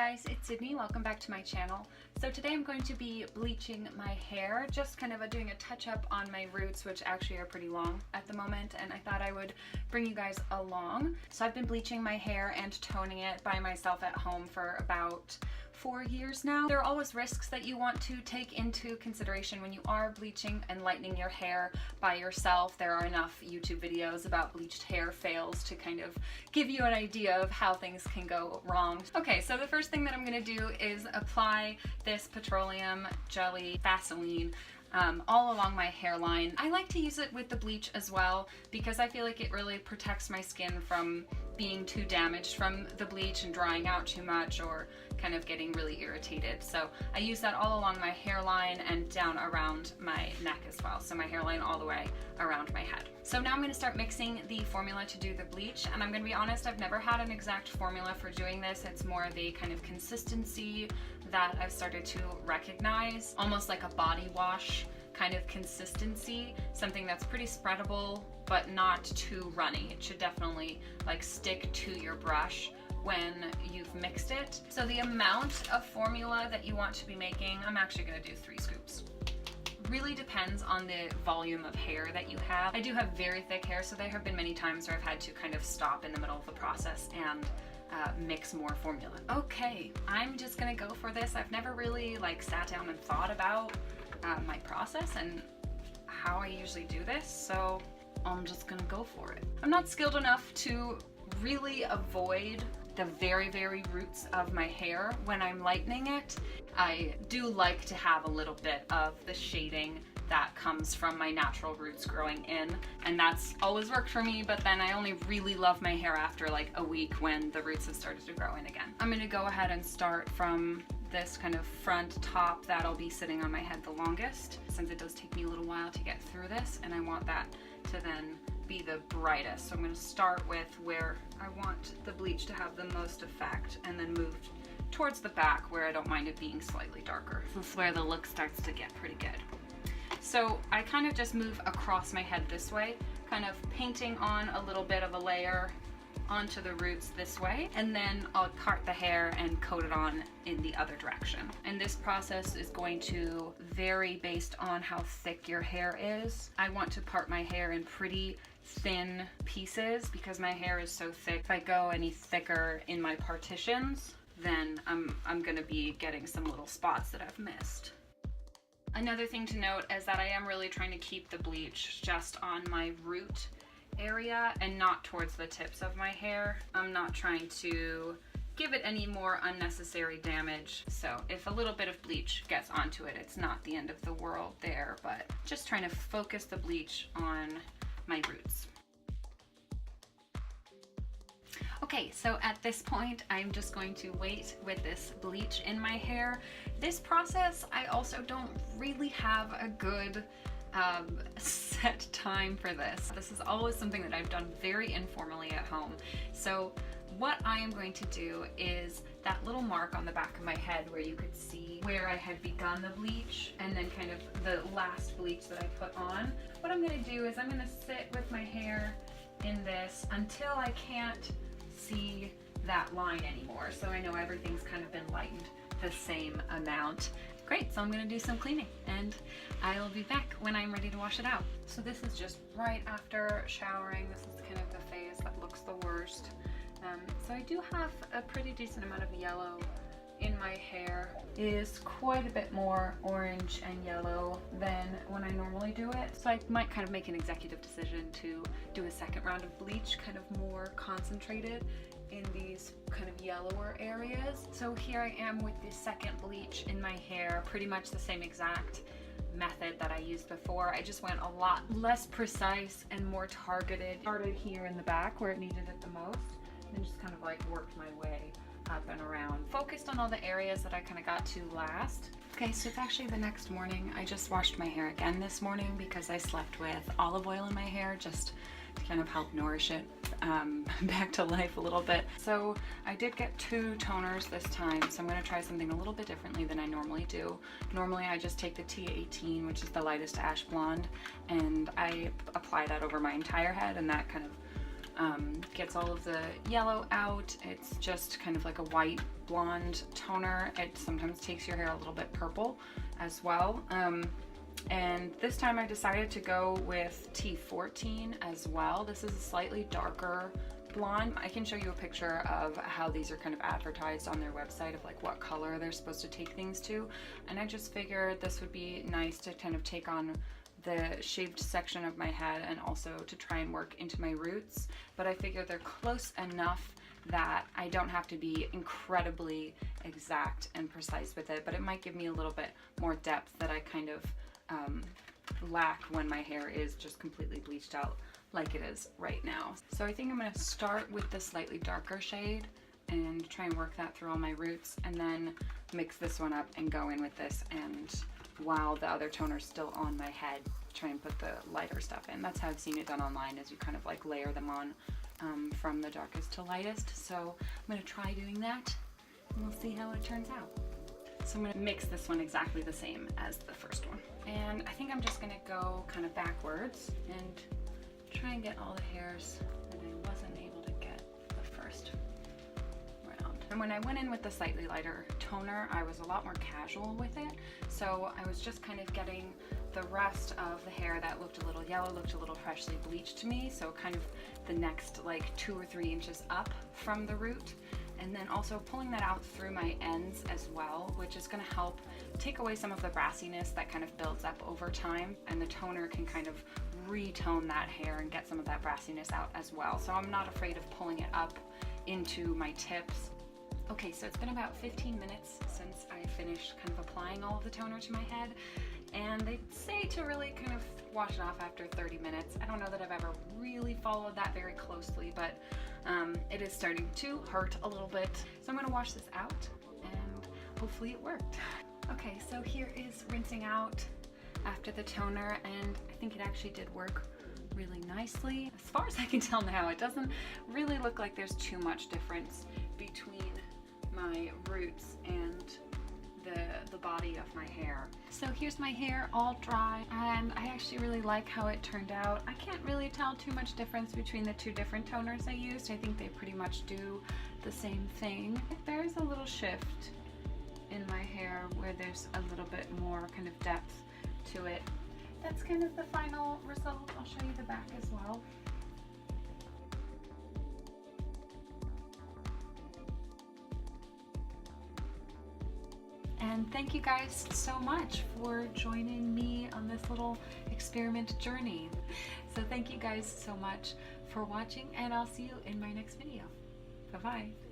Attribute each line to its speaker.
Speaker 1: guys, it's Sydney. Welcome back to my channel. So today I'm going to be bleaching my hair, just kind of doing a touch up on my roots, which actually are pretty long at the moment, and I thought I would bring you guys along. So I've been bleaching my hair and toning it by myself at home for about 4 years now. There are always risks that you want to take into consideration when you are bleaching and lightening your hair by yourself. There are enough YouTube videos about bleached hair fails to kind of give you an idea of how things can go wrong. Okay, so the first thing that I'm gonna do is apply this petroleum jelly Vaseline all along my hairline. I like to use it with the bleach as well because I feel like it really protects my skin from being too damaged from the bleach and drying out too much or kind of getting really irritated. So I use that all along my hairline and down around my neck as well. So my hairline all the way around my head. So now I'm going to start mixing the formula to do the bleach, and I'm going to be honest, I've never had an exact formula for doing this. It's more the kind of consistency that I've started to recognize, almost like a body wash kind of consistency, something that's pretty spreadable but not too runny. It should definitely like stick to your brush when you've mixed it. So the amount of formula that you want to be making, I'm actually going to do 3 scoops. Really depends on the volume of hair that you have. I do have very thick hair, so there have been many times where I've had to kind of stop in the middle of the process and mix more formula. Okay, I'm just gonna go for this. I've never really like sat down and thought about my process and how I usually do this, so I'm just gonna go for it. I'm not skilled enough to really avoid the very, very roots of my hair when I'm lightening it. I do like to have a little bit of the shading that comes from my natural roots growing in, and that's always worked for me, but then I only really love my hair after like a week when the roots have started to grow in again. I'm gonna go ahead and start from this kind of front top that'll be sitting on my head the longest, since it does take me a little while to get through this, and I want that to then be the brightest. So I'm going to start with where I want the bleach to have the most effect and then move towards the back where I don't mind it being slightly darker. This is where the look starts to get pretty good. So I kind of just move across my head this way, kind of painting on a little bit of a layer onto the roots this way, and then I'll part the hair and coat it on in the other direction. And this process is going to vary based on how thick your hair is. I want to part my hair in pretty thin pieces because my hair is so thick. If I go any thicker in my partitions, then I'm gonna be getting some little spots that I've missed. Another thing to note is that I am really trying to keep the bleach just on my root area and not towards the tips of my hair. I'm not trying to give it any more unnecessary damage. So if a little bit of bleach gets onto it, it's not the end of the world there, but just trying to focus the bleach on my roots. Okay, so at this point, I'm just going to wait with this bleach in my hair. This process, I also don't really have a good set time for this. This is always something that I've done very informally at home. So what I am going to do is that little mark on the back of my head where you could see where I had begun the bleach and then kind of the last bleach that I put on. What I'm going to do is I'm going to sit with my hair in this until I can't see that line anymore. So I know everything's kind of been lightened the same amount. Great, so I'm gonna do some cleaning and I'll be back when I'm ready to wash it out. So this is just right after showering. This is kind of the phase that looks the worst. So I do have a pretty decent amount of yellow in my hair. It is quite a bit more orange and yellow than when I normally do it. So I might kind of make an executive decision to do a second round of bleach, kind of more concentrated in these kind of yellower areas. So here I am with the second bleach in my hair, pretty much the same exact method that I used before. I just went a lot less precise and more targeted. Started here in the back where it needed it the most, and just kind of like worked my way up and around. Focused on all the areas that I kind of got to last. Okay, so it's actually the next morning. I just washed my hair again this morning because I slept with olive oil in my hair just to kind of help nourish it back to life a little bit. So I did get 2 toners this time, so I'm going to try something a little bit differently than I normally do. Normally I just take the T18, which is the lightest ash blonde, and I apply that over my entire head, and that kind of Gets all of the yellow out. It's just kind of like a white blonde toner. It sometimes takes your hair a little bit purple as well. And this time I decided to go with T14 as well. This is a slightly darker blonde. I can show you a picture of how these are kind of advertised on their website of like what color they're supposed to take things to. And I just figured this would be nice to kind of take on the shaved section of my head and also to try and work into my roots. But I figure they're close enough that I don't have to be incredibly exact and precise with it, but it might give me a little bit more depth that I kind of lack when my hair is just completely bleached out like it is right now. So I think I'm going to start with the slightly darker shade and try and work that through all my roots, and then mix this one up and go in with this, and while the other toner's still on my head, try and put the lighter stuff in. That's how I've seen it done online, is you kind of like layer them on from the darkest to lightest. So I'm going to try doing that and we'll see how it turns out. So I'm going to mix this one exactly the same as the first one. And I think I'm just going to go kind of backwards and try and get all the hairs that I wasn't able to get the first round. And when I went in with the slightly lighter toner, I was a lot more casual with it. So I was just kind of getting the rest of the hair that looked a little yellow, looked a little freshly bleached to me. So kind of the next like 2 or 3 inches up from the root. And then also pulling that out through my ends as well, which is going to help take away some of the brassiness that kind of builds up over time, and the toner can kind of retone that hair and get some of that brassiness out as well. So I'm not afraid of pulling it up into my tips. Okay, so it's been about 15 minutes since I finished kind of applying all of the toner to my head, and they say to really kind of wash it off after 30 minutes. I don't know that I've ever really followed that very closely, but it is starting to hurt a little bit. So I'm going to wash this out and hopefully it worked. Okay, so here is rinsing out after the toner, and I think it actually did work really nicely. As far as I can tell now, it doesn't really look like there's too much difference between my roots and the body of my hair. So here's my hair all dry, and I actually really like how it turned out. I can't really tell too much difference between the 2 different toners I used. I think they pretty much do the same thing. There's a little shift in my hair where there's a little bit more kind of depth to it. That's kind of the final result. I'll show you the back as well. And thank you guys so much for joining me on this little experiment journey. So thank you guys so much for watching, and I'll see you in my next video. Bye-bye.